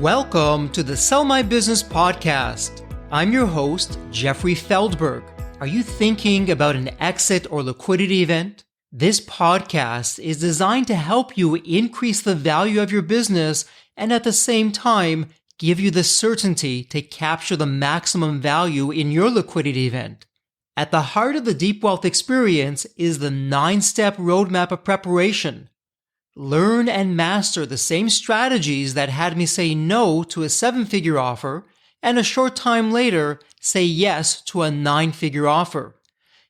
Welcome to the Sell My Business podcast. I'm your host, Jeffrey Feldberg. Are you thinking about an exit or liquidity event? This podcast is designed to help you increase the value of your business and at the same time give you the certainty to capture the maximum value in your liquidity event. At the heart of the Deep Wealth experience is the 9-step roadmap of preparation. Learn and master the same strategies that had me say no to a 7-figure offer and a short time later say yes to a 9-figure offer.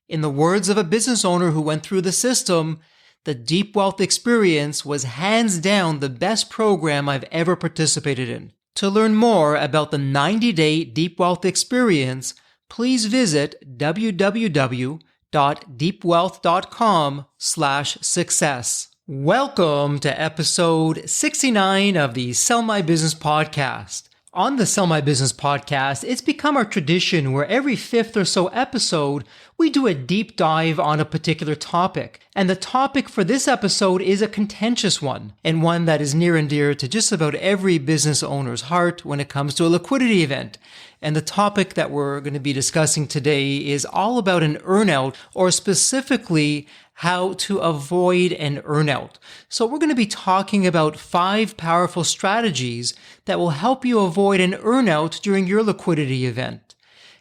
In the words of a business owner who went through the system, the Deep Wealth experience was hands down the best program I've ever participated in. To learn more about the 90-day Deep Wealth experience, please visit www.deepwealth.com/success. Welcome to episode 69 of the Sell My Business podcast. On the Sell My Business podcast, it's become our tradition where every 5th or so episode, we do a deep dive on a particular topic. And the topic for this episode is a contentious one, and one that is near and dear to just about every business owner's heart when it comes to a liquidity event. And the topic that we're going to be discussing today is all about an earnout, or specifically how to avoid an earnout. So we're going to be talking about 5 powerful strategies that will help you avoid an earnout during your liquidity event.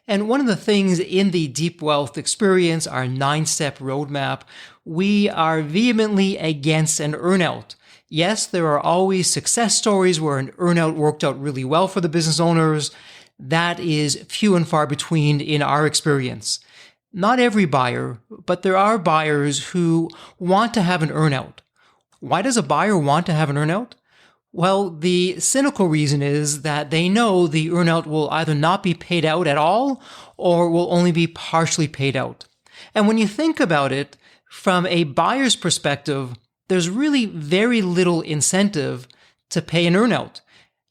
And one of the things in the Deep Wealth experience, our 9-step roadmap, we are vehemently against an earnout. Yes, there are always success stories where an earnout worked out really well for the business owners. That is few and far between in our experience. Not every buyer, but there are buyers who want to have an earnout. Why does a buyer want to have an earnout? Well, the cynical reason is that they know the earnout will either not be paid out at all or will only be partially paid out. And when you think about it, from a buyer's perspective, there's really very little incentive to pay an earnout.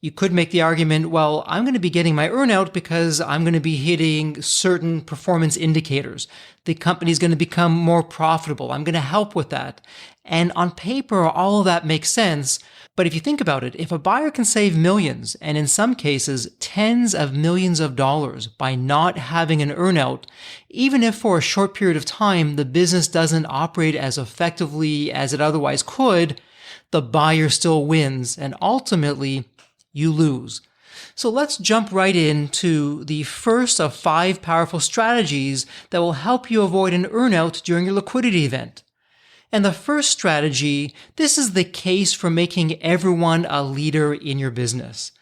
You could make the argument, well, I'm going to be getting my earnout because I'm going to be hitting certain performance indicators. The company's going to become more profitable. I'm going to help with that. And on paper, all of that makes sense. But if you think about it, if a buyer can save millions, and in some cases, tens of millions of dollars by not having an earnout, even if for a short period of time the business doesn't operate as effectively as it otherwise could, the buyer still wins. And ultimately, you lose. So let's jump right into the first of 5 powerful strategies that will help you avoid an earnout during your liquidity event. And the first strategy, this is the case for making everyone a leader in your business.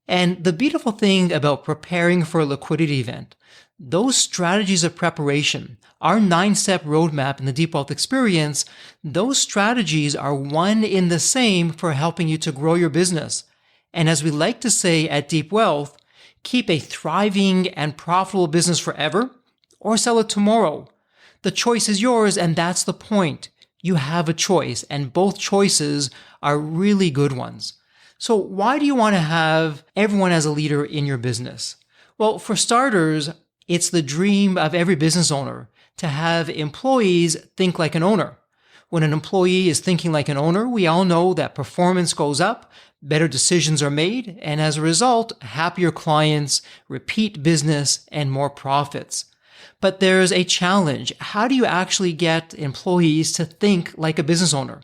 And the beautiful thing about preparing for a liquidity event, those strategies of preparation, our 9-step roadmap in the Deep Wealth experience, those strategies are one in the same for helping you to grow your business. And as we like to say at Deep Wealth, keep a thriving and profitable business forever or sell it tomorrow. The choice is yours, and that's the point. You have a choice, and both choices are really good ones. So why do you want to have everyone as a leader in your business? Well, for starters, it's the dream of every business owner to have employees think like an owner. When an employee is thinking like an owner, we all know that performance goes up, better decisions are made, and as a result, happier clients, repeat business, and more profits. But there's a challenge. How do you actually get employees to think like a business owner?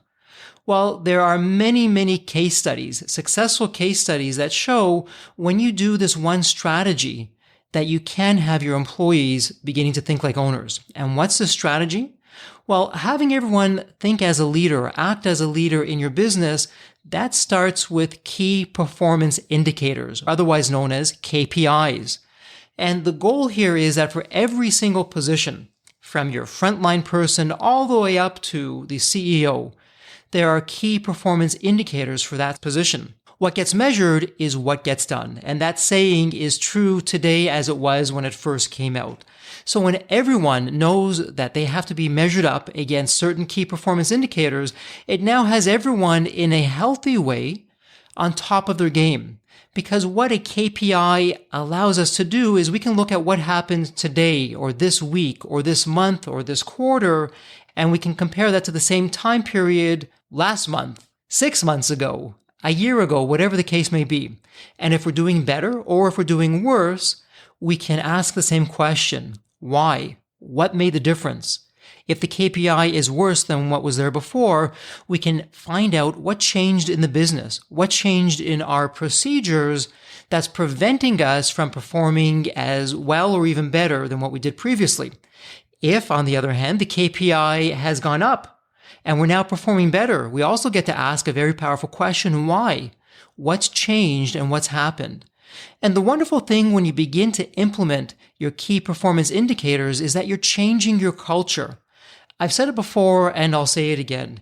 Well, there are many case studies, successful case studies that show when you do this one strategy that you can have your employees beginning to think like owners. And what's the strategy? Well, having everyone think as a leader, act as a leader in your business, that starts with key performance indicators, otherwise known as KPIs. And the goal here is that for every single position, from your frontline person all the way up to the CEO, there are key performance indicators for that position. What gets measured is what gets done. And that saying is true today as it was when it first came out. So when everyone knows that they have to be measured up against certain key performance indicators, it now has everyone in a healthy way on top of their game. Because what a KPI allows us to do is we can look at what happened today or this week or this month or this quarter, and we can compare that to the same time period last month, 6 months ago, a year ago, whatever the case may be. And if we're doing better or if we're doing worse, we can ask the same question. Why? What made the difference? If the KPI is worse than what was there before, we can find out what changed in the business, what changed in our procedures that's preventing us from performing as well or even better than what we did previously. If, on the other hand, the KPI has gone up and we're now performing better, we also get to ask a very powerful question, why? What's changed and what's happened? And the wonderful thing when you begin to implement your key performance indicators is that you're changing your culture. I've said it before and I'll say it again.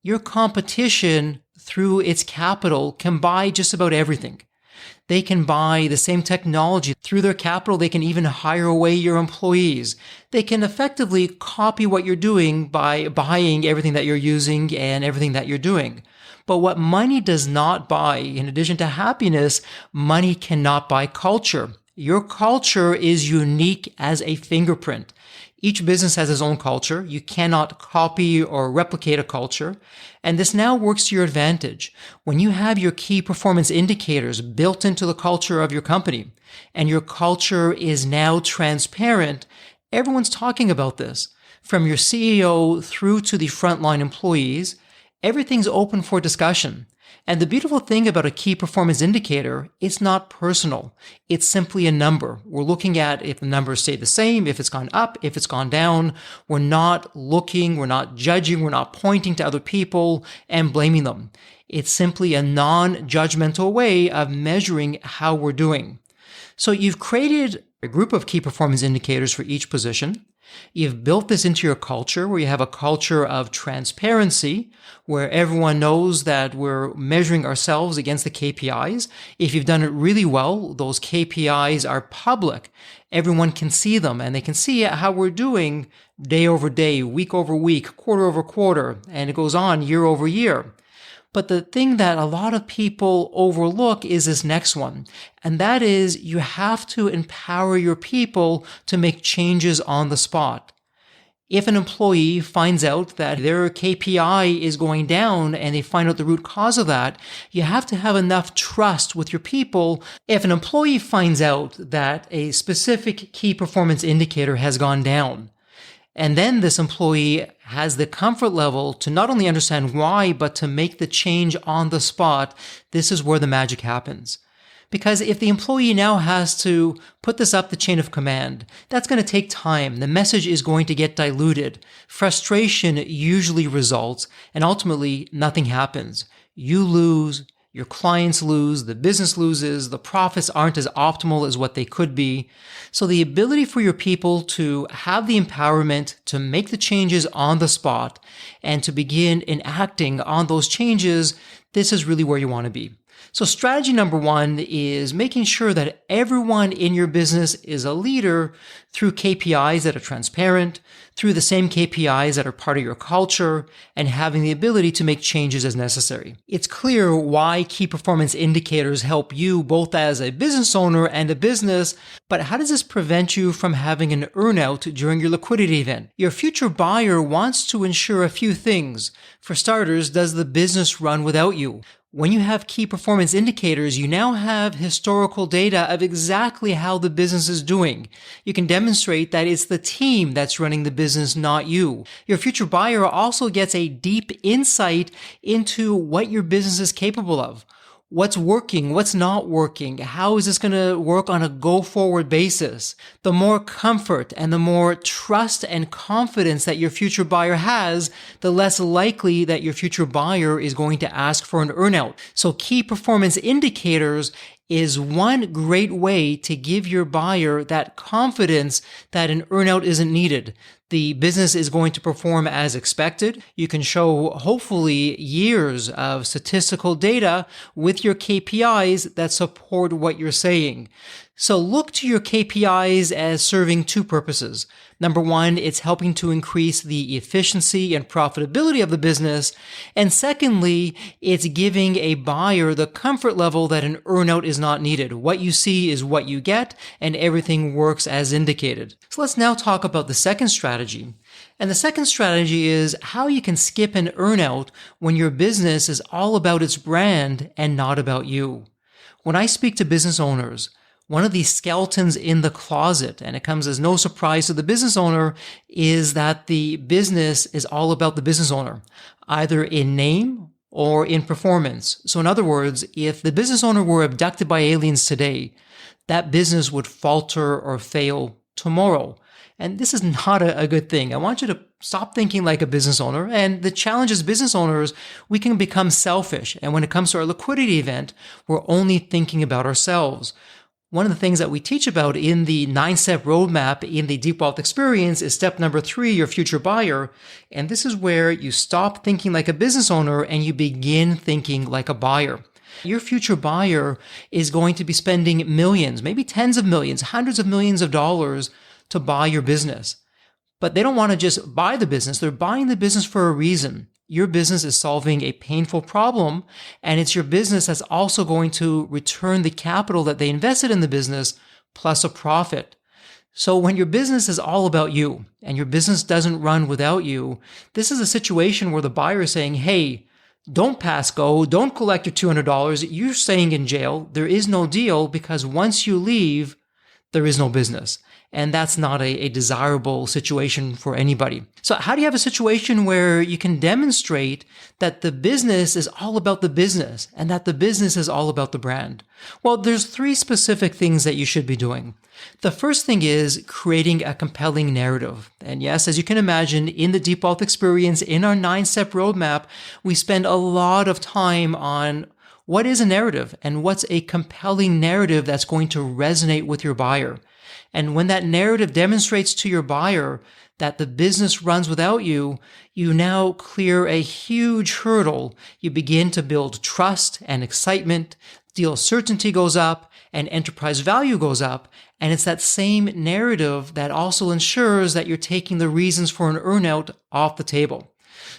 Your competition, through its capital, can buy just about everything. They can buy the same technology. Through their capital, they can even hire away your employees. They can effectively copy what you're doing by buying everything that you're using and everything that you're doing. But what money does not buy, in addition to happiness, money cannot buy culture. Your culture is unique as a fingerprint. Each business has its own culture. You cannot copy or replicate a culture. And this now works to your advantage. When you have your key performance indicators built into the culture of your company, and your culture is now transparent, everyone's talking about this. From your CEO through to the frontline employees, everything's open for discussion. And the beautiful thing about a key performance indicator, it's not personal. It's simply a number. We're looking at if the numbers stay the same, if it's gone up, if it's gone down. We're not looking, we're not judging, we're not pointing to other people and blaming them. It's simply a non-judgmental way of measuring how we're doing. So you've created a group of key performance indicators for each position. You've built this into your culture where you have a culture of transparency, where everyone knows that we're measuring ourselves against the KPIs. If you've done it really well, those KPIs are public. Everyone can see them and they can see how we're doing day over day, week over week, quarter over quarter, and it goes on year over year. But the thing that a lot of people overlook is this next one. And that is you have to empower your people to make changes on the spot. If an employee finds out that their KPI is going down and they find out the root cause of that, you have to have enough trust with your people. If an employee finds out that a specific key performance indicator has gone down, and then this employee has the comfort level to not only understand why, but to make the change on the spot, this is where the magic happens. Because if the employee now has to put this up the chain of command, that's going to take time. The message is going to get diluted. Frustration usually results, and ultimately nothing happens. You lose. Your clients lose, the business loses, the profits aren't as optimal as what they could be. So the ability for your people to have the empowerment to make the changes on the spot and to begin enacting on those changes, this is really where you want to be. So strategy number one is making sure that everyone in your business is a leader through KPIs that are transparent, through the same KPIs that are part of your culture, and having the ability to make changes as necessary. It's clear why key performance indicators help you both as a business owner and a business, but how does this prevent you from having an earnout during your liquidity event? Your future buyer wants to ensure a few things. For starters, does the business run without you? When you have key performance indicators, you now have historical data of exactly how the business is doing. You can demonstrate that it's the team that's running the business, not you. Your future buyer also gets a deep insight into what your business is capable of. What's working? What's not working? How is this going to work on a go-forward basis? The more comfort and the more trust and confidence that your future buyer has, the less likely that your future buyer is going to ask for an earnout. So key performance indicators is one great way to give your buyer that confidence that an earnout isn't needed. The business is going to perform as expected. You can show hopefully years of statistical data with your KPIs that support what you're saying. So look to your KPIs as serving two purposes. Number one, it's helping to increase the efficiency and profitability of the business. And secondly, it's giving a buyer the comfort level that an earnout is not needed. What you see is what you get, and everything works as indicated. So let's now talk about the second strategy. And the second strategy is how you can skip an earnout when your business is all about its brand and not about you. When I speak to business owners, one of the skeletons in the closet, and it comes as no surprise to the business owner, is that the business is all about the business owner, either in name or in performance. So in other words, if the business owner were abducted by aliens today, that business would falter or fail tomorrow. And this is not a good thing. I want you to stop thinking like a business owner. And the challenge as business owners, we can become selfish. And when it comes to our liquidity event, we're only thinking about ourselves. One of the things that we teach about in the 9-step roadmap in the Deep Wealth Experience is step number 3, your future buyer. And this is where you stop thinking like a business owner and you begin thinking like a buyer. Your future buyer is going to be spending millions, maybe tens of millions, hundreds of millions of dollars to buy your business. But they don't want to just buy the business. They're buying the business for a reason. Your business is solving a painful problem, and it's your business that's also going to return the capital that they invested in the business plus a profit. So when your business is all about you and your business doesn't run without you, this is a situation where the buyer is saying, hey, don't pass go, don't collect your $200, you're staying in jail, there is no deal, because once you leave, there is no business. And that's not a desirable situation for anybody. So how do you have a situation where you can demonstrate that the business is all about the business and that the business is all about the brand? Well, there's 3 specific things that you should be doing. The first thing is creating a compelling narrative. And yes, as you can imagine, in the Deep Wealth Experience, in our 9-step roadmap, we spend a lot of time on what is a narrative and what's a compelling narrative that's going to resonate with your buyer. And when that narrative demonstrates to your buyer that the business runs without you, you now clear a huge hurdle. You begin to build trust and excitement, deal certainty goes up, and enterprise value goes up. And it's that same narrative that also ensures that you're taking the reasons for an earnout off the table.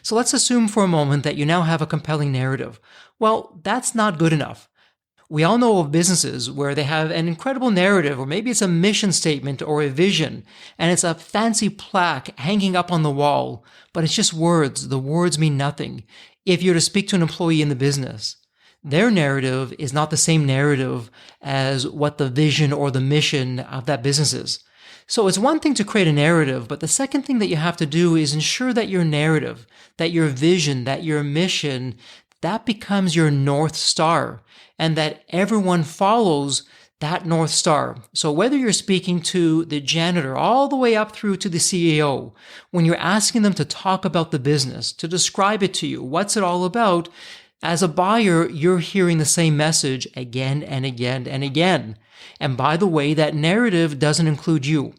So let's assume for a moment that you now have a compelling narrative. Well, that's not good enough. We all know of businesses where they have an incredible narrative, or maybe it's a mission statement or a vision, and it's a fancy plaque hanging up on the wall, but it's just words. The words mean nothing. If you're to speak to an employee in the business, their narrative is not the same narrative as what the vision or the mission of that business is. So it's one thing to create a narrative, but the second thing that you have to do is ensure that your narrative, that your vision, that your mission, that becomes your North Star, and that everyone follows that North Star. So whether you're speaking to the janitor all the way up through to the CEO, when you're asking them to talk about the business, to describe it to you, what's it all about, as a buyer, you're hearing the same message again and again and again. And by the way, that narrative doesn't include you.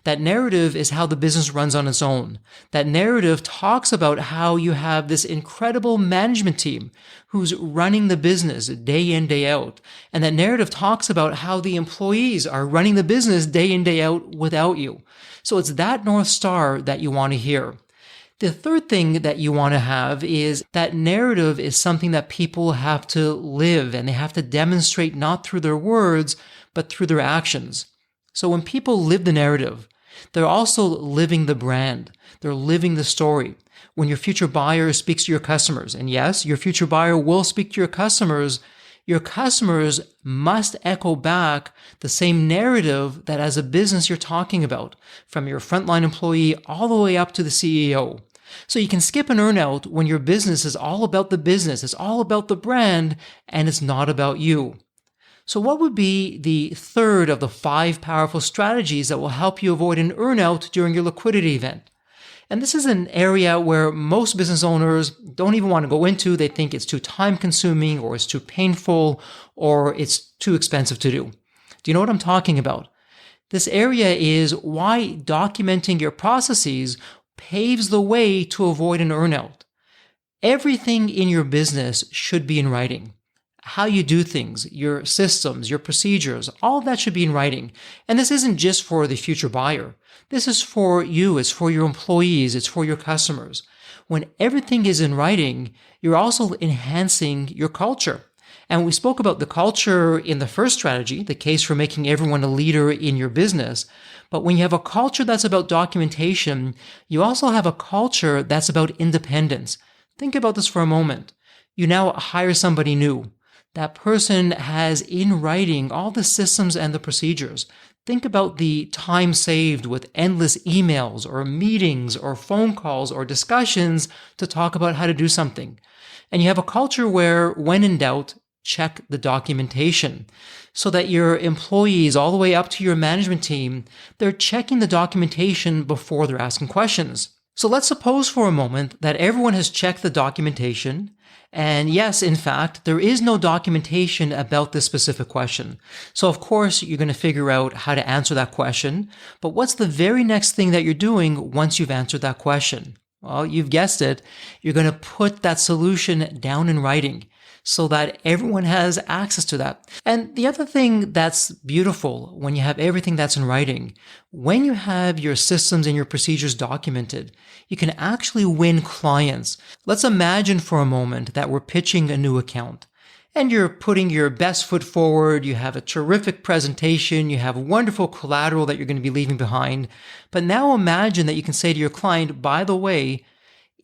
That narrative is how the business runs on its own. That narrative talks about how you have this incredible management team who's running the business day in, day out. And that narrative talks about how the employees are running the business day in, day out without you. So it's that North Star that you want to hear. The third thing that you want to have is that narrative is something that people have to live, and they have to demonstrate not through their words, but through their actions. So when people live the narrative, they're also living the brand. They're living the story. When your future buyer speaks to your customers, and yes, your future buyer will speak to your customers must echo back the same narrative that as a business you're talking about, from your frontline employee all the way up to the CEO. So you can skip an earnout when your business is all about the business, it's all about the brand, and it's not about you. So what would be the third of the 5 powerful strategies that will help you avoid an earnout during your liquidity event? And this is an area where most business owners don't even want to go into. They think it's too time consuming, or it's too painful, or it's too expensive to do. Do you know what I'm talking about? This area is why documenting your processes paves the way to avoid an earnout. Everything in your business should be in writing. How you do things, your systems, your procedures, all of that should be in writing. And this isn't just for the future buyer. This is for you. It's for your employees. It's for your customers. When everything is in writing, you're also enhancing your culture. And we spoke about the culture in the first strategy, the case for making everyone a leader in your business. But when you have a culture that's about documentation, you also have a culture that's about independence. Think about this for a moment. You now hire somebody new. That person has in writing all the systems and the procedures. Think about the time saved with endless emails or meetings or phone calls or discussions to talk about how to do something. And you have a culture where, when in doubt, check the documentation so that your employees all the way up to your management team, they're checking the documentation before they're asking questions. So let's suppose for a moment that everyone has checked the documentation. And yes, in fact, there is no documentation about this specific question. So of course, you're going to figure out how to answer that question. But what's the very next thing that you're doing once you've answered that question? Well, you've guessed it. You're going to put that solution down in writing so that everyone has access to that. And the other thing that's beautiful when you have everything that's in writing, when you have your systems and your procedures documented, you can actually win clients. Let's imagine for a moment that we're pitching a new account and you're putting your best foot forward. You have a terrific presentation. You have wonderful collateral that you're going to be leaving behind. But now imagine that you can say to your client, by the way,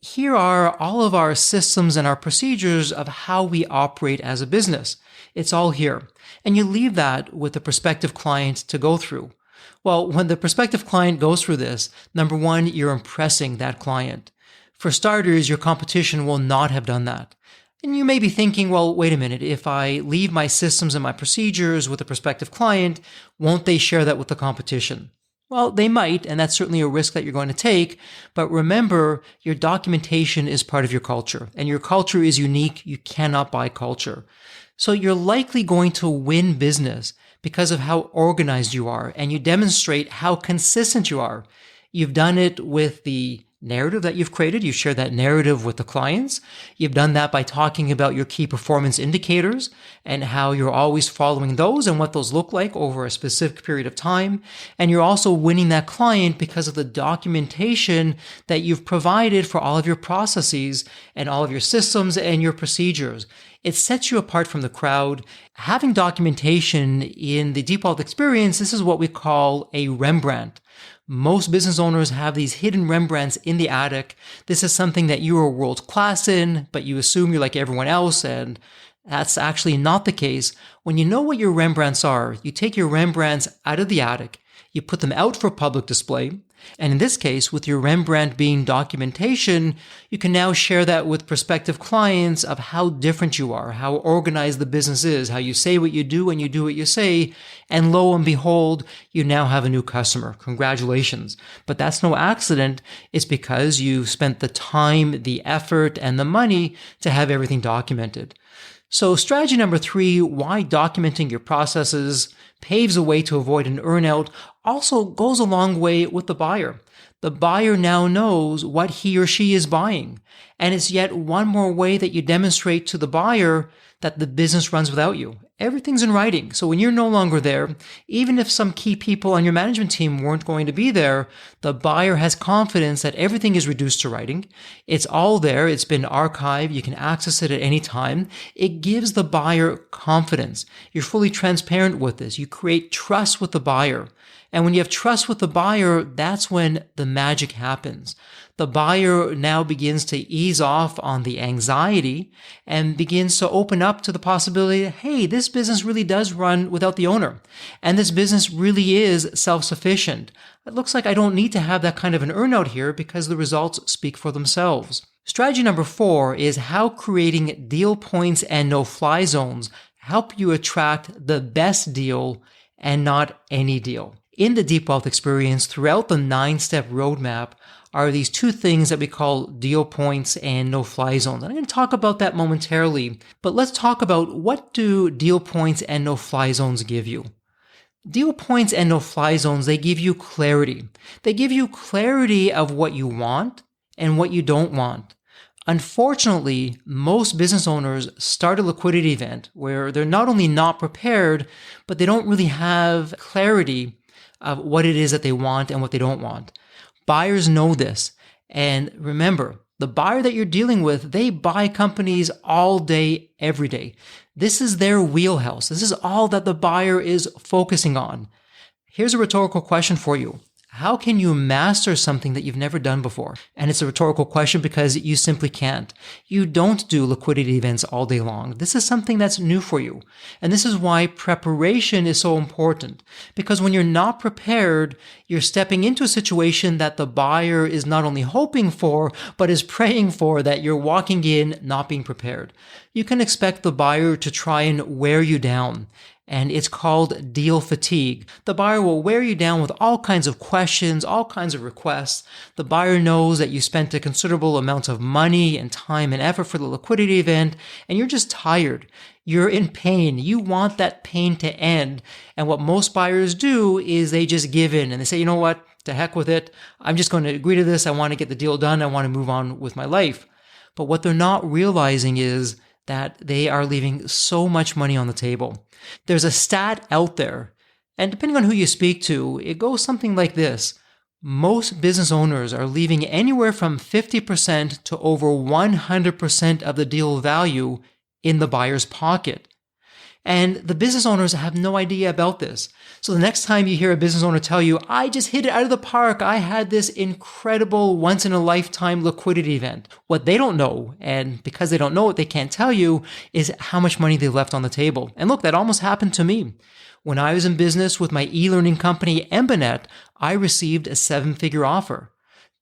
here are all of our systems and our procedures of how we operate as a business. It's all here. And you leave that with the prospective client to go through. Well, when the prospective client goes through this, number one, you're impressing that client. For starters, your competition will not have done that. And you may be thinking, well, wait a minute, if I leave my systems and my procedures with a prospective client, won't they share that with the competition? Well, they might, and that's certainly a risk that you're going to take. But remember, your documentation is part of your culture, and your culture is unique. You cannot buy culture. So you're likely going to win business because of how organized you are, and you demonstrate how consistent you are. You've done it with the narrative that you've created. You've shared that narrative with the clients. You've done that by talking about your key performance indicators and how you're always following those and what those look like over a specific period of time. And you're also winning that client because of the documentation that you've provided for all of your processes and all of your systems and your procedures. It sets you apart from the crowd. Having documentation in the Deep Wealth experience, this is what we call a Rembrandt. Most business owners have these hidden Rembrandts in the attic. This is something that you are world class in, but you assume you're like everyone else, and that's actually not the case. When you know what your Rembrandts are, you take your Rembrandts out of the attic, you put them out for public display, and in this case, with your Rembrandt being documentation, you can now share that with prospective clients of how different you are, how organized the business is, how you say what you do and you do what you say, and lo and behold, you now have a new customer. Congratulations. But that's no accident. It's because you spent the time, the effort, and the money to have everything documented. So strategy number 3, why documenting your processes paves a way to avoid an earnout, also goes a long way with the buyer. The buyer now knows what he or she is buying. And it's yet one more way that you demonstrate to the buyer that the business runs without you. Everything's in writing. So when you're no longer there, even if some key people on your management team weren't going to be there, the buyer has confidence that everything is reduced to writing. It's all there. It's been archived. You can access it at any time. It gives the buyer confidence. You're fully transparent with this. You create trust with the buyer. And when you have trust with the buyer, that's when the magic happens. The buyer now begins to ease off on the anxiety and begins to open up to the possibility that, hey, this business really does run without the owner. And this business really is self-sufficient. It looks like I don't need to have that kind of an earnout here because the results speak for themselves. Strategy number 4 is how creating deal points and no-fly zones help you attract the best deal and not any deal. In the Deep Wealth experience, throughout the 9-step roadmap, are these 2 things that we call deal points and no-fly zones. I'm going to talk about that momentarily, but let's talk about what do deal points and no-fly zones give you. Deal points and no-fly zones, they give you clarity. They give you clarity of what you want and what you don't want. Unfortunately, most business owners start a liquidity event where they're not only not prepared, but they don't really have clarity of what it is that they want and what they don't want. Buyers know this. And remember, the The buyer that you're dealing with, they buy companies all day, every day. This is their wheelhouse. This is all that the buyer is focusing on. Here's a rhetorical question for you. How can you master something that you've never done before? And it's a rhetorical question because you simply can't. You don't do liquidity events all day long. This is something that's new for you. And this is why preparation is so important. Because when you're not prepared, you're stepping into a situation that the buyer is not only hoping for, but is praying for, that you're walking in not being prepared. You can expect the buyer to try and wear you down. And it's called deal fatigue. The buyer will wear you down with all kinds of questions, all kinds of requests. The buyer knows that you spent a considerable amount of money and time and effort for the liquidity event, and you're just tired. You're in pain. You want that pain to end. And what most buyers do is they just give in and they say, you know what, to heck with it. I'm just going to agree to this. I want to get the deal done. I want to move on with my life. But what they're not realizing is that they are leaving so much money on the table. There's a stat out there, and depending on who you speak to, it goes something like this. Most business owners are leaving anywhere from 50% to over 100% of the deal value in the buyer's pocket. And the business owners have no idea about this. So the next time you hear a business owner tell you, I just hit it out of the park, I had this incredible once-in-a-lifetime liquidity event. What they don't know, and because they don't know what they can't tell you, is how much money they left on the table. And look, that almost happened to me. When I was in business with my e-learning company, Embanet, I received a 7-figure offer.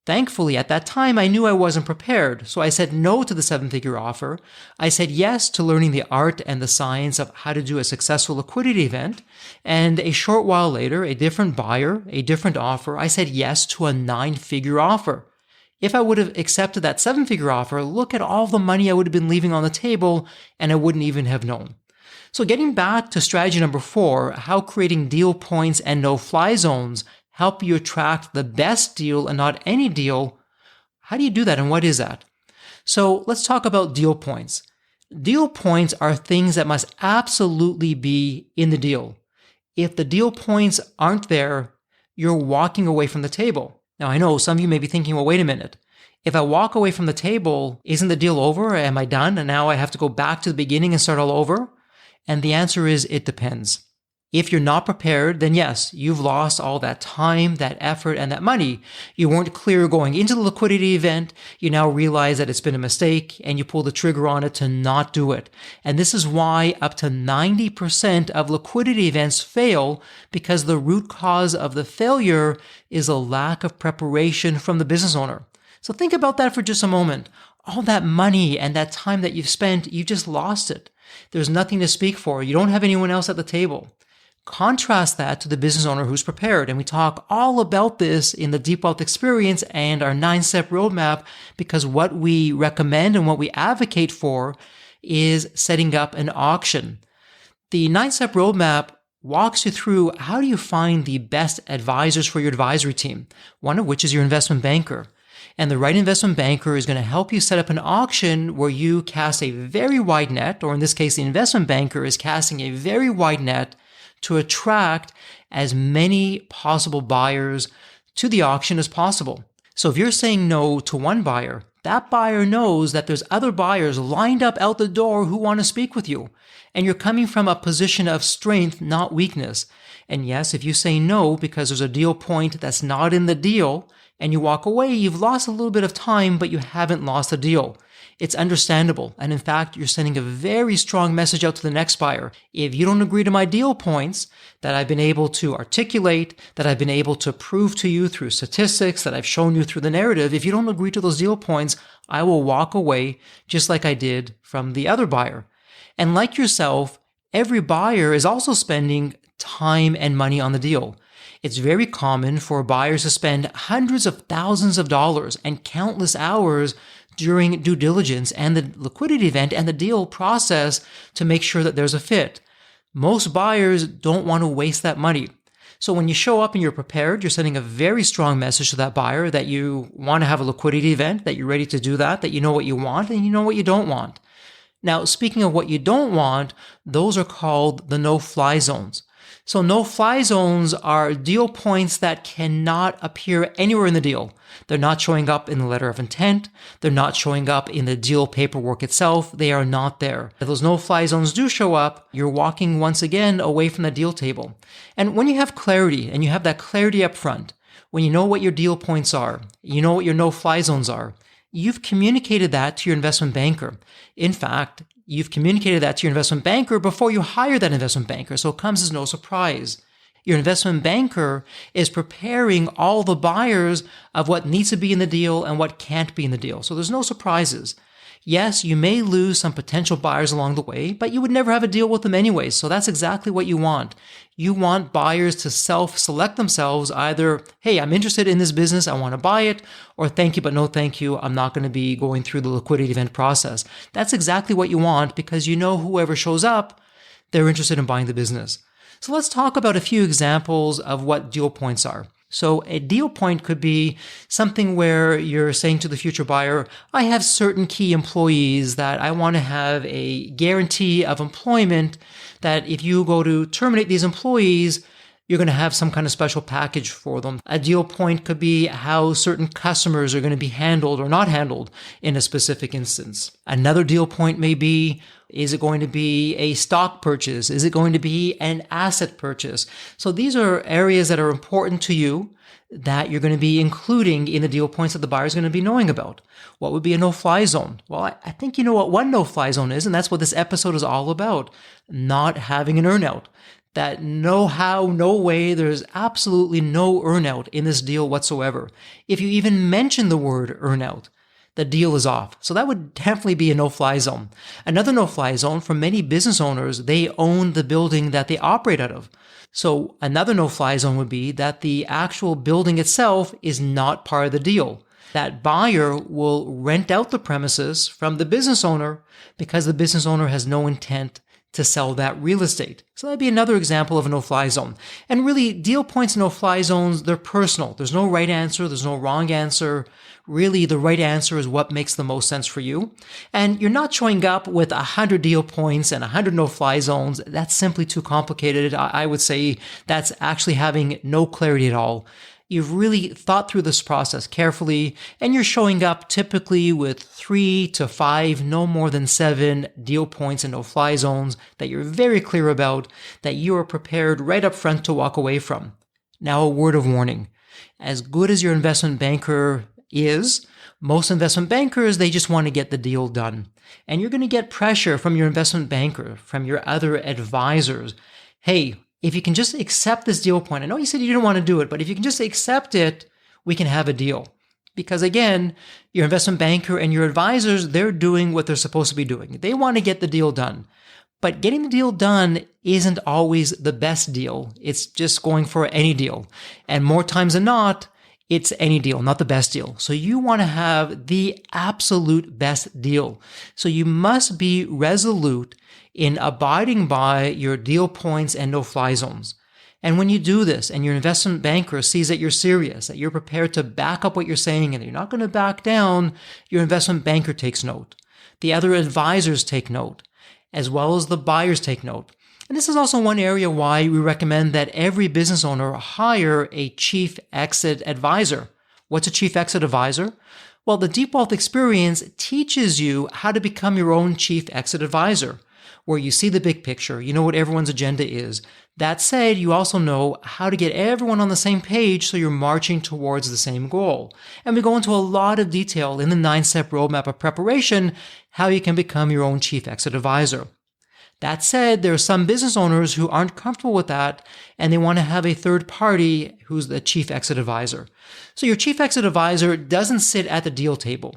Thankfully, at that time, I knew I wasn't prepared, so I said no to the 7-figure offer. I said yes to learning the art and the science of how to do a successful liquidity event. And a short while later, a different buyer, a different offer, I said yes to a 9-figure offer. If I would have accepted that 7-figure offer, look at all the money I would have been leaving on the table, and I wouldn't even have known. So getting back to strategy number 4, how creating deal points and no-fly zones help you attract the best deal and not any deal. How do you do that, and what is that? So let's talk about deal points. Deal points are things that must absolutely be in the deal. If the deal points aren't there, you're walking away from the table. Now, I know some of you may be thinking, well, wait a minute. If I walk away from the table, isn't the deal over? Am I done? And now I have to go back to the beginning and start all over? And the answer is, it depends. If you're not prepared, then yes, you've lost all that time, that effort, and that money. You weren't clear going into the liquidity event. You now realize that it's been a mistake, and you pull the trigger on it to not do it. And this is why up to 90% of liquidity events fail, because the root cause of the failure is a lack of preparation from the business owner. So think about that for just a moment. All that money and that time that you've spent, you just lost it. There's nothing to speak for. You don't have anyone else at the table. Contrast that to the business owner who's prepared. And we talk all about this in the Deep Wealth Experience and our 9-step roadmap, because what we recommend and what we advocate for is setting up an auction. The 9-step roadmap walks you through how do you find the best advisors for your advisory team, one of which is your investment banker. And the right investment banker is going to help you set up an auction where you cast a very wide net, or in this case, the investment banker is casting a very wide net to attract as many possible buyers to the auction as possible. So if you're saying no to one buyer, that buyer knows that there's other buyers lined up out the door who want to speak with you. And you're coming from a position of strength, not weakness. And yes, if you say no because there's a deal point that's not in the deal and you walk away, you've lost a little bit of time, but you haven't lost the deal. It's understandable. And in fact, you're sending a very strong message out to the next buyer. If you don't agree to my deal points that I've been able to articulate, that I've been able to prove to you through statistics, that I've shown you through the narrative, if you don't agree to those deal points, I will walk away just like I did from the other buyer. And like yourself, every buyer is also spending time and money on the deal. It's very common for buyers to spend hundreds of thousands of dollars and countless hours during due diligence and the liquidity event and the deal process to make sure that there's a fit. Most buyers don't want to waste that money. So when you show up and you're prepared, you're sending a very strong message to that buyer that you want to have a liquidity event, that you're ready to do that you know what you want and you know what you don't want. Now, speaking of what you don't want, those are called the no-fly zones. So no-fly zones are deal points that cannot appear anywhere in the deal. They're not showing up in the letter of intent. They're not showing up in the deal paperwork itself. They are not there. If those no-fly zones do show up, you're walking once again away from the deal table. And when you have clarity, and you have that clarity up front, when you know what your deal points are, you know what your no-fly zones are, you've communicated that to your investment banker. In fact, you've communicated that to your investment banker before you hire that investment banker, so it comes as no surprise. Your investment banker is preparing all the buyers of what needs to be in the deal and what can't be in the deal, so there's no surprises. Yes, you may lose some potential buyers along the way, but you would never have a deal with them anyways, so that's exactly what you want. You want buyers to self-select themselves either, hey, I'm interested in this business, I want to buy it, or thank you, but no thank you, I'm not going to be going through the liquidity event process. That's exactly what you want because you know whoever shows up, they're interested in buying the business. So let's talk about a few examples of what deal points are. So a deal point could be something where you're saying to the future buyer, I have certain key employees that I want to have a guarantee of employment that if you go to terminate these employees, you're going to have some kind of special package for them. A deal point could be how certain customers are going to be handled or not handled in a specific instance. Another deal point may be, is it going to be a stock purchase? Is it going to be an asset purchase? So these are areas that are important to you that you're going to be including in the deal points that the buyer is going to be knowing about. What would be a no-fly zone? Well, I think you know what one no-fly zone is, and that's what this episode is all about. Not having an earnout. That no how, no way, there's absolutely no earnout in this deal whatsoever. If you even mention the word earnout, the deal is off. So that would definitely be a no-fly zone. Another no-fly zone for many business owners, they own the building that they operate out of. So another no-fly zone would be that the actual building itself is not part of the deal. That buyer will rent out the premises from the business owner because the business owner has no intent to sell that real estate. So that'd be another example of a no-fly zone. And really, deal points and no-fly zones, they're personal. There's no right answer. There's no wrong answer. Really, the right answer is what makes the most sense for you. And you're not showing up with 100 deal points and 100 no-fly zones. That's simply too complicated. I would say that's actually having no clarity at all. You've really thought through this process carefully, and you're showing up typically with 3 to 5, no more than 7 deal points and no-fly zones that you're very clear about, that you are prepared right up front to walk away from. Now, a word of warning. As good as your investment banker is, most investment bankers, they just want to get the deal done. And you're going to get pressure from your investment banker, from your other advisors. Hey, if you can just accept this deal point, I know you said you didn't want to do it, but if you can just accept it, we can have a deal. Because again, your investment banker and your advisors, they're doing what they're supposed to be doing. They want to get the deal done. But getting the deal done isn't always the best deal. It's just going for any deal. And more times than not, it's any deal, not the best deal. So you want to have the absolute best deal. So you must be resolute in abiding by your deal points and no-fly zones. And when you do this and your investment banker sees that you're serious, that you're prepared to back up what you're saying and that you're not going to back down, your investment banker takes note. The other advisors take note, as well as the buyers take note. And this is also one area why we recommend that every business owner hire a chief exit advisor. What's a chief exit advisor? Well, the Deep Wealth experience teaches you how to become your own chief exit advisor, where you see the big picture, you know what everyone's agenda is. That said, you also know how to get everyone on the same page so you're marching towards the same goal. And we go into a lot of detail in the 9-step roadmap of preparation, how you can become your own chief exit advisor. That said, there are some business owners who aren't comfortable with that and they want to have a third party who's the chief exit advisor. So your chief exit advisor doesn't sit at the deal table.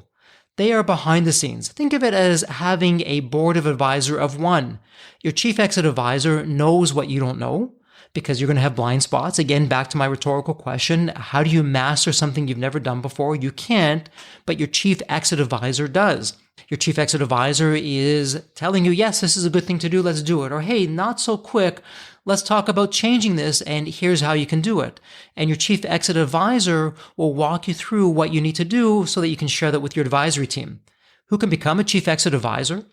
They are behind the scenes. Think of it as having a board of advisor of one. Your chief exit advisor knows what you don't know because you're going to have blind spots. Again, back to my rhetorical question, how do you master something you've never done before? You can't, but your chief exit advisor does. Your chief exit advisor is telling you, yes, this is a good thing to do, let's do it. Or, hey, not so quick, let's talk about changing this, and here's how you can do it. And your chief exit advisor will walk you through what you need to do so that you can share that with your advisory team. Who can become a chief exit advisor?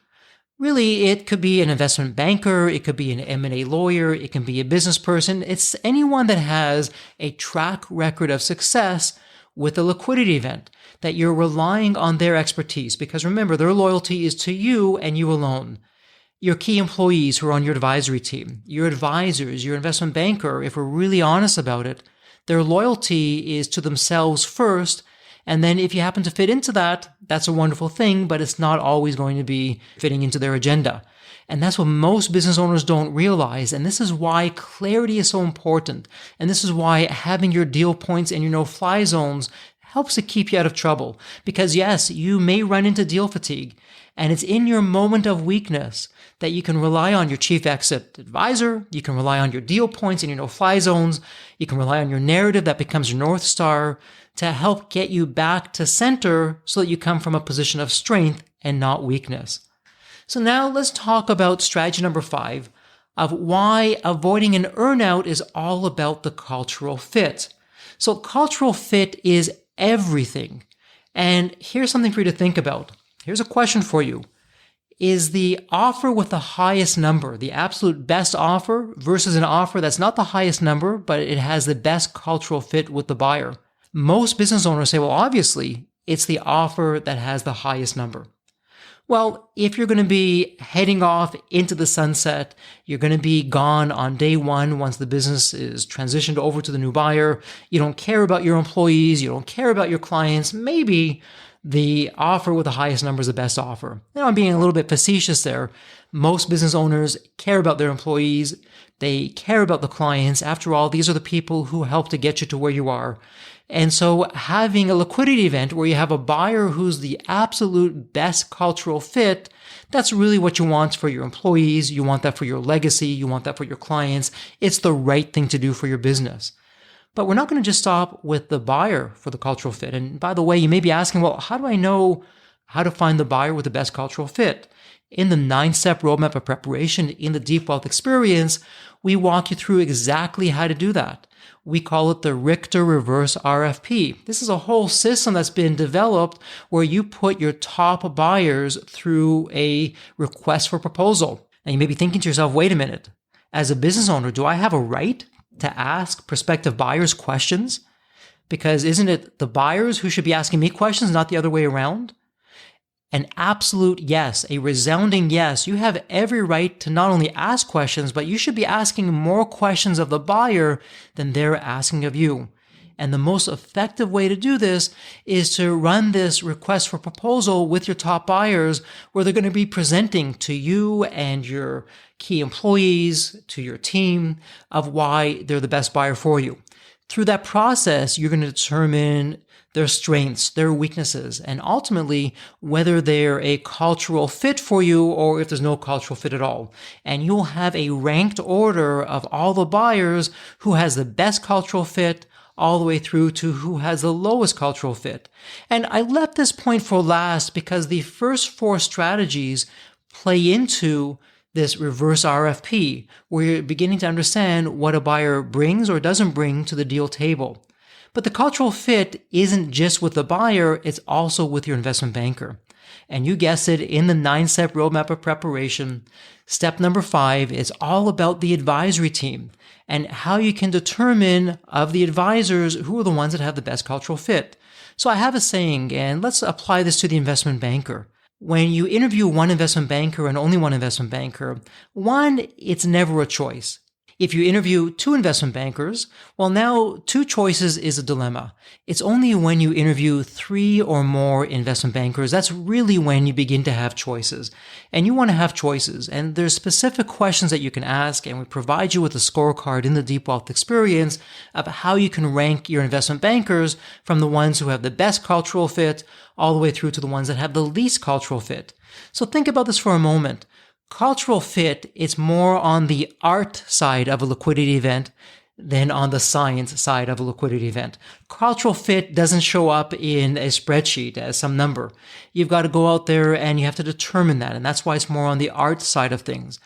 Really, it could be an investment banker, it could be an M&A lawyer, it can be a business person. It's anyone that has a track record of success with a liquidity event, that you're relying on their expertise. Because remember, their loyalty is to you and you alone. Your key employees who are on your advisory team, your advisors, your investment banker, if we're really honest about it, their loyalty is to themselves first. And then if you happen to fit into that, that's a wonderful thing, but it's not always going to be fitting into their agenda. And that's what most business owners don't realize. And this is why clarity is so important. And this is why having your deal points and your no-fly zones helps to keep you out of trouble. Because yes, you may run into deal fatigue, and it's in your moment of weakness that you can rely on your chief exit advisor, you can rely on your deal points and your no-fly zones, you can rely on your narrative that becomes your North Star to help get you back to center so that you come from a position of strength and not weakness. So now let's talk about strategy number 5 of why avoiding an earnout is all about the cultural fit. So cultural fit is everything. And here's something for you to think about. Here's a question for you. Is the offer with the highest number the absolute best offer versus an offer that's not the highest number, but it has the best cultural fit with the buyer? Most business owners say, well, obviously, it's the offer that has the highest number. Well, if you're going to be heading off into the sunset, you're going to be gone on day one once the business is transitioned over to the new buyer, you don't care about your employees, you don't care about your clients, maybe the offer with the highest number is the best offer. Now, I'm being a little bit facetious there. Most business owners care about their employees. They care about the clients. After all, these are the people who help to get you to where you are. And so having a liquidity event where you have a buyer who's the absolute best cultural fit, that's really what you want for your employees. You want that for your legacy. You want that for your clients. It's the right thing to do for your business. But we're not going to just stop with the buyer for the cultural fit. And by the way, you may be asking, well, how do I know how to find the buyer with the best cultural fit? In the 9-step roadmap of preparation in the Deep Wealth Experience, we walk you through exactly how to do that. We call it the Richter Reverse RFP. This is a whole system that's been developed where you put your top buyers through a request for proposal. Now you may be thinking to yourself, wait a minute, as a business owner, do I have a right to ask prospective buyers questions? Because isn't it the buyers who should be asking me questions, not the other way around? An absolute yes, a resounding yes. You have every right to not only ask questions, but you should be asking more questions of the buyer than they're asking of you. And the most effective way to do this is to run this request for proposal with your top buyers, where they're going to be presenting to you and your key employees, to your team, of why they're the best buyer for you. Through that process, you're going to determine their strengths, their weaknesses, and ultimately whether they're a cultural fit for you or if there's no cultural fit at all. And you'll have a ranked order of all the buyers who has the best cultural fit all the way through to who has the lowest cultural fit. And I left this point for last because the first 4 strategies play into this reverse RFP, where you're beginning to understand what a buyer brings or doesn't bring to the deal table. But the cultural fit isn't just with the buyer, it's also with your investment banker. And you guessed it, in the 9-step roadmap of preparation, step number 5 is all about the advisory team and how you can determine of the advisors who are the ones that have the best cultural fit. So I have a saying, and let's apply this to the investment banker. When you interview one investment banker and only one investment banker, one, it's never a choice. If you interview 2 investment bankers, well, now 2 choices is a dilemma. It's only when you interview 3 or more investment bankers, that's really when you begin to have choices. And you want to have choices. And there's specific questions that you can ask, and we provide you with a scorecard in the Deep Wealth Experience of how you can rank your investment bankers from the ones who have the best cultural fit all the way through to the ones that have the least cultural fit. So think about this for a moment. Cultural fit is more on the art side of a liquidity event than on the science side of a liquidity event. Cultural fit doesn't show up in a spreadsheet as some number. You've got to go out there and you have to determine that. And that's why it's more on the art side of things.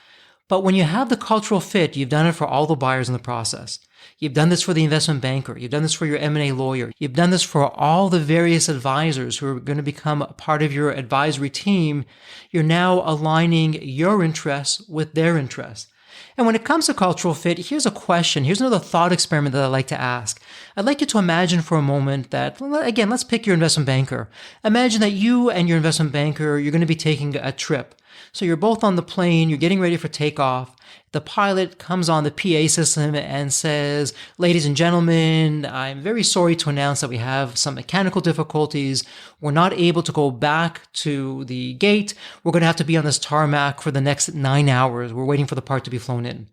But when you have the cultural fit, you've done it for all the buyers in the process. You've done this for the investment banker. You've done this for your M&A lawyer. You've done this for all the various advisors who are going to become a part of your advisory team. You're now aligning your interests with their interests. And when it comes to cultural fit, here's a question. Here's another thought experiment that I'd like to ask. I'd like you to imagine for a moment that, again, let's pick your investment banker. Imagine that you and your investment banker, you're going to be taking a trip. So you're both on the plane, you're getting ready for takeoff. The pilot comes on the PA system and says, "Ladies and gentlemen, I'm very sorry to announce that we have some mechanical difficulties. We're not able to go back to the gate. We're going to have to be on this tarmac for the next 9 hours. We're waiting for the part to be flown in."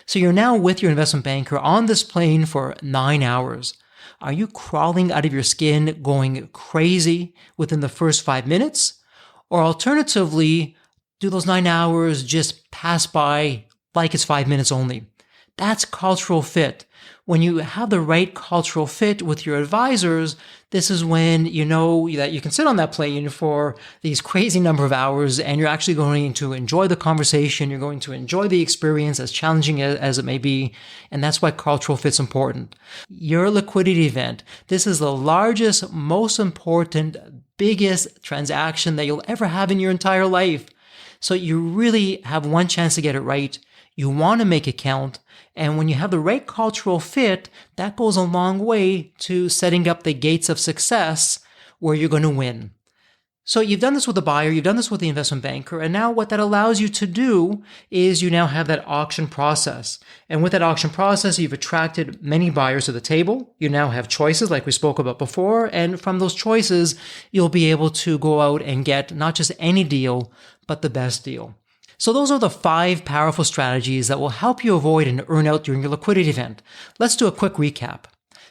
So you're now with your investment banker on this plane for 9 hours. Are you crawling out of your skin, going crazy within the first 5 minutes? Or alternatively, do those 9 hours just pass by like it's 5 minutes only? That's cultural fit. When you have the right cultural fit with your advisors, this is when you know that you can sit on that plane for these crazy number of hours and you're actually going to enjoy the conversation. You're going to enjoy the experience, as challenging as it may be. And that's why cultural fit's important. Your liquidity event, this is the largest, most important, biggest transaction that you'll ever have in your entire life. So you really have one chance to get it right. You want to make it count. And when you have the right cultural fit, that goes a long way to setting up the gates of success where you're going to win. So you've done this with the buyer, you've done this with the investment banker, and now what that allows you to do is you now have that auction process. And with that auction process, you've attracted many buyers to the table. You now have choices like we spoke about before, and from those choices, you'll be able to go out and get not just any deal, but the best deal. So those are the 5 powerful strategies that will help you avoid an earnout during your liquidity event. Let's do a quick recap.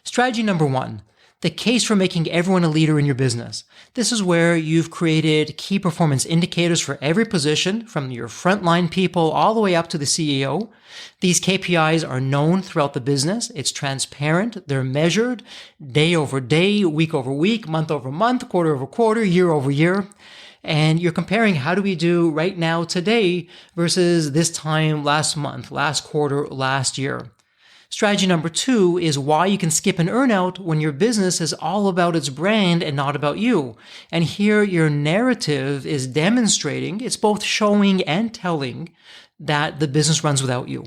Strategy number 1. The case for making everyone a leader in your business. This is where you've created key performance indicators for every position, from your frontline people all the way up to the CEO. These KPIs are known throughout the business. It's transparent. They're measured day over day, week over week, month over month, quarter over quarter, year over year. And you're comparing how do we do right now today versus this time last month, last quarter, last year. Strategy number 2 is why you can skip an earnout when your business is all about its brand and not about you. And here your narrative is demonstrating, it's both showing and telling that the business runs without you.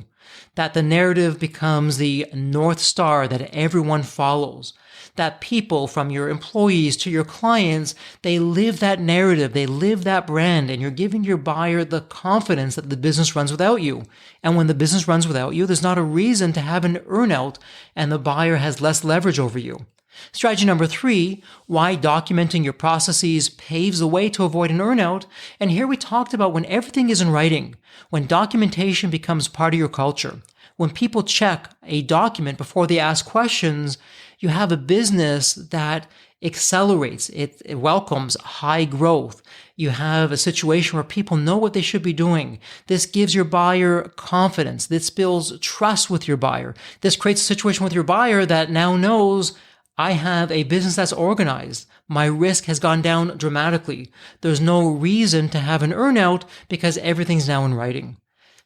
That the narrative becomes the North Star that everyone follows. That people, from your employees to your clients, they live that narrative, they live that brand, and you're giving your buyer the confidence that the business runs without you. And when the business runs without you, there's not a reason to have an earnout, and the buyer has less leverage over you. Strategy number 3, why documenting your processes paves the way to avoid an earnout. And here we talked about when everything is in writing, when documentation becomes part of your culture. When people check a document before they ask questions, you have a business that accelerates. It welcomes high growth. You have a situation where people know what they should be doing. This gives your buyer confidence. This builds trust with your buyer. This creates a situation with your buyer that now knows, I have a business that's organized. My risk has gone down dramatically. There's no reason to have an earnout because everything's now in writing.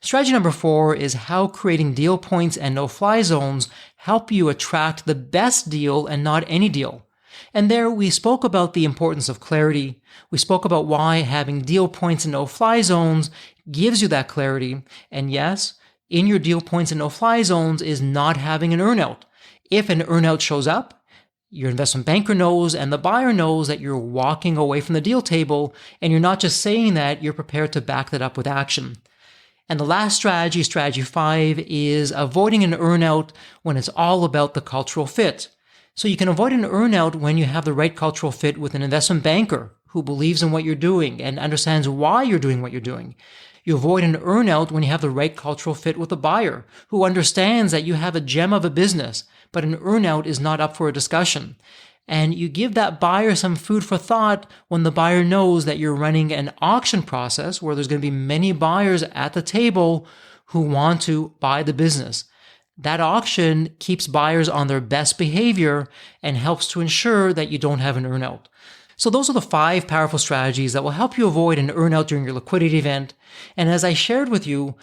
Strategy number 4 is how creating deal points and no-fly zones help you attract the best deal and not any deal. And there we spoke about the importance of clarity. We spoke about why having deal points and no-fly zones gives you that clarity. And yes, in your deal points and no-fly zones is not having an earnout. If an earnout shows up, your investment banker knows and the buyer knows that you're walking away from the deal table, and you're not just saying that, you're prepared to back that up with action. And the last strategy, strategy 5, is avoiding an earnout when it's all about the cultural fit. So you can avoid an earnout when you have the right cultural fit with an investment banker who believes in what you're doing and understands why you're doing what you're doing. You avoid an earnout when you have the right cultural fit with a buyer who understands that you have a gem of a business, but an earnout is not up for a discussion. And you give that buyer some food for thought when the buyer knows that you're running an auction process where there's going to be many buyers at the table who want to buy the business. That auction keeps buyers on their best behavior and helps to ensure that you don't have an earnout. So those are the 5 powerful strategies that will help you avoid an earnout during your liquidity event. And as I shared with you,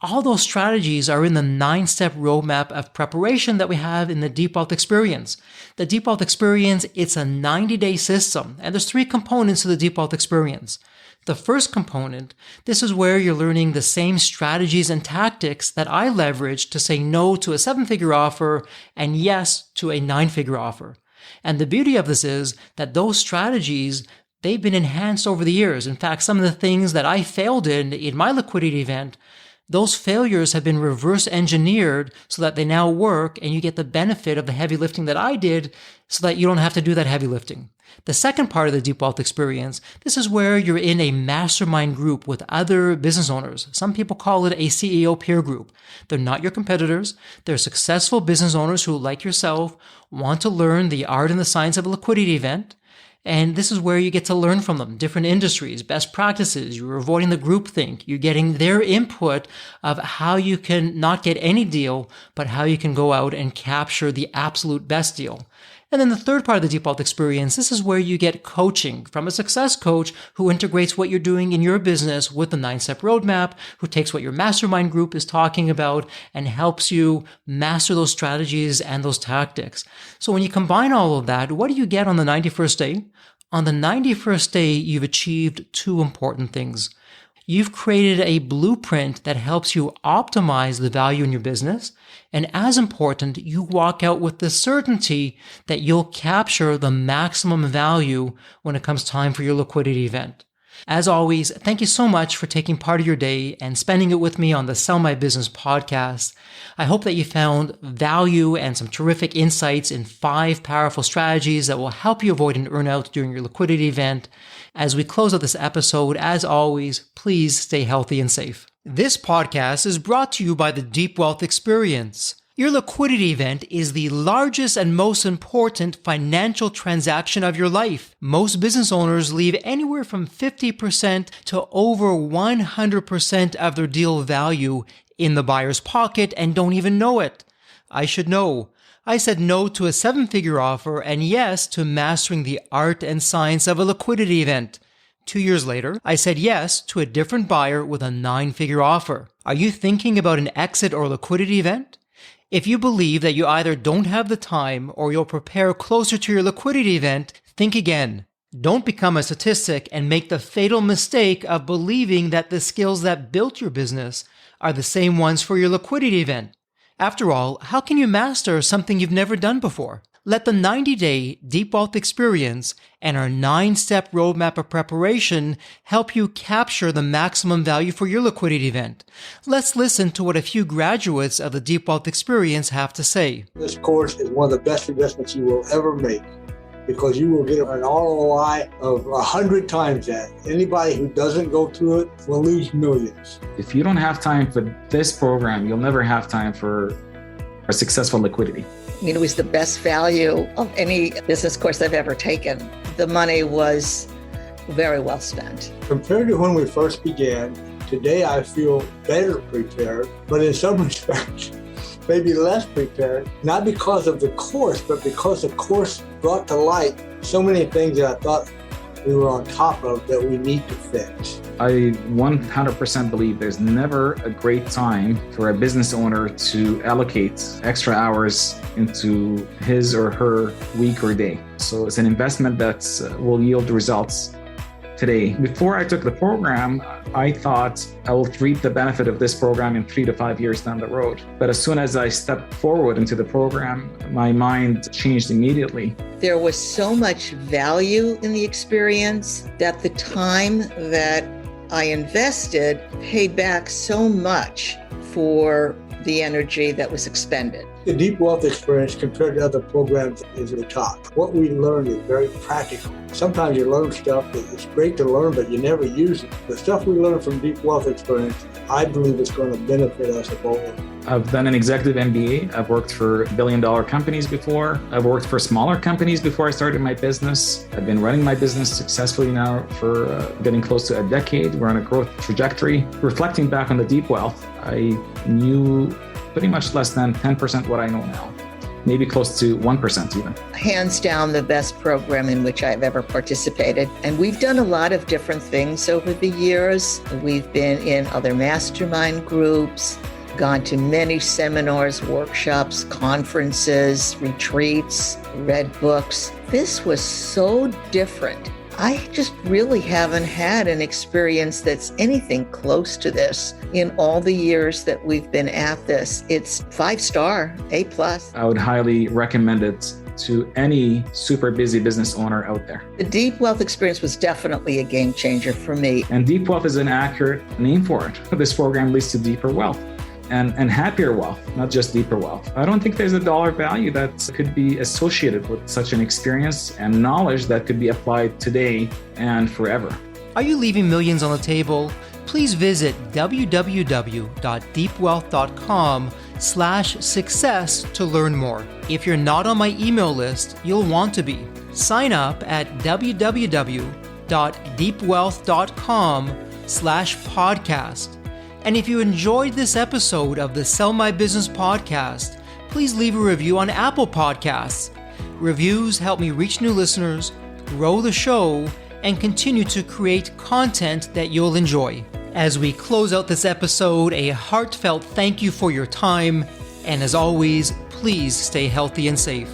All those strategies are in the 9-step roadmap of preparation that we have in the Deep Wealth Experience. The Deep Wealth Experience, it's a 90-day system, and there's 3 components to the Deep Wealth Experience. The first component, this is where you're learning the same strategies and tactics that I leverage to say no to a 7-figure offer and yes to a 9-figure offer. And the beauty of this is that those strategies, they've been enhanced over the years. In fact, some of the things that I failed in my liquidity event, those failures have been reverse engineered so that they now work and you get the benefit of the heavy lifting that I did so that you don't have to do that heavy lifting. The second part of the Deep Wealth Experience, this is where you're in a mastermind group with other business owners. Some people call it a CEO peer group. They're not your competitors. They're successful business owners who, like yourself, want to learn the art and the science of a liquidity event. And this is where you get to learn from them, different industries, best practices. You're avoiding the groupthink. You're getting their input of how you can not get any deal, but how you can go out and capture the absolute best deal. And then the third part of the Deep Wealth Experience, this is where you get coaching from a success coach who integrates what you're doing in your business with the 9-step roadmap, who takes what your mastermind group is talking about and helps you master those strategies and those tactics. So when you combine all of that, what do you get on the 91st day? On the 91st day, you've achieved 2 important things. You've created a blueprint that helps you optimize the value in your business. And as important, you walk out with the certainty that you'll capture the maximum value when it comes time for your liquidity event. As always, thank you so much for taking part of your day and spending it with me on the Sell My Business podcast. I hope that you found value and some terrific insights in 5 powerful strategies that will help you avoid an earnout during your liquidity event. As we close out this episode, as always, please stay healthy and safe. This podcast is brought to you by the Deep Wealth Experience. Your liquidity event is the largest and most important financial transaction of your life. Most business owners leave anywhere from 50% to over 100% of their deal value in the buyer's pocket and don't even know it. I should know. I said no to a 7-figure offer and yes to mastering the art and science of a liquidity event. 2 years later, I said yes to a different buyer with a 9-figure offer. Are you thinking about an exit or liquidity event? If you believe that you either don't have the time or you'll prepare closer to your liquidity event, think again. Don't become a statistic and make the fatal mistake of believing that the skills that built your business are the same ones for your liquidity event. After all, how can you master something you've never done before? Let the 90-day Deep Wealth Experience and our 9-step roadmap of preparation help you capture the maximum value for your liquidity event. Let's listen to what a few graduates of the Deep Wealth Experience have to say. This course is one of the best investments you will ever make because you will get an ROI of 100 times that. Anybody who doesn't go through it will lose millions. If you don't have time for this program, you'll never have time for a successful liquidity. I mean, it was the best value of any business course I've ever taken. The money was very well spent. Compared to when we first began, today I feel better prepared, but in some respects, maybe less prepared, not because of the course, but because the course brought to light so many things that I thought we were on top of that we need to fix. I 100% believe there's never a great time for a business owner to allocate extra hours into his or her week or day. So it's an investment that will yield results today. Before I took the program, I thought I will reap the benefit of this program in 3 to 5 years down the road. But as soon as I stepped forward into the program, my mind changed immediately. There was so much value in the experience that the time that I invested paid back so much for the energy that was expended. The Deep Wealth Experience compared to other programs is the top. What we learned is very practical. Sometimes you learn stuff that it's great to learn, but you never use it. The stuff we learned from Deep Wealth Experience, I believe it's going to benefit us both. I've done an executive MBA. I've worked for billion-dollar companies before. I've worked for smaller companies before I started my business. I've been running my business successfully now for getting close to a decade. We're on a growth trajectory. Reflecting back on the Deep Wealth, I knew pretty much less than 10% what I know now. maybe close to 1% even. Hands down, the best program in which I've ever participated. And we've done a lot of different things over the years. We've been in other mastermind groups, gone to many seminars, workshops, conferences, retreats, read books. This was so different. I just really haven't had an experience that's anything close to this in all the years that we've been at this. It's 5-star, A+. I would highly recommend it to any super busy business owner out there. The Deep Wealth experience was definitely a game changer for me. And Deep Wealth is an accurate name for it. This program leads to deeper wealth. And happier wealth, not just deeper wealth. I don't think there's a dollar value that could be associated with such an experience and knowledge that could be applied today and forever. Are you leaving millions on the table? Please visit www.deepwealth.com/success to learn more. If you're not on my email list, you'll want to be. Sign up at www.deepwealth.com/podcast. And if you enjoyed this episode of the Sell My Business podcast, please leave a review on Apple Podcasts. Reviews help me reach new listeners, grow the show, and continue to create content that you'll enjoy. As we close out this episode, a heartfelt thank you for your time. And as always, please stay healthy and safe.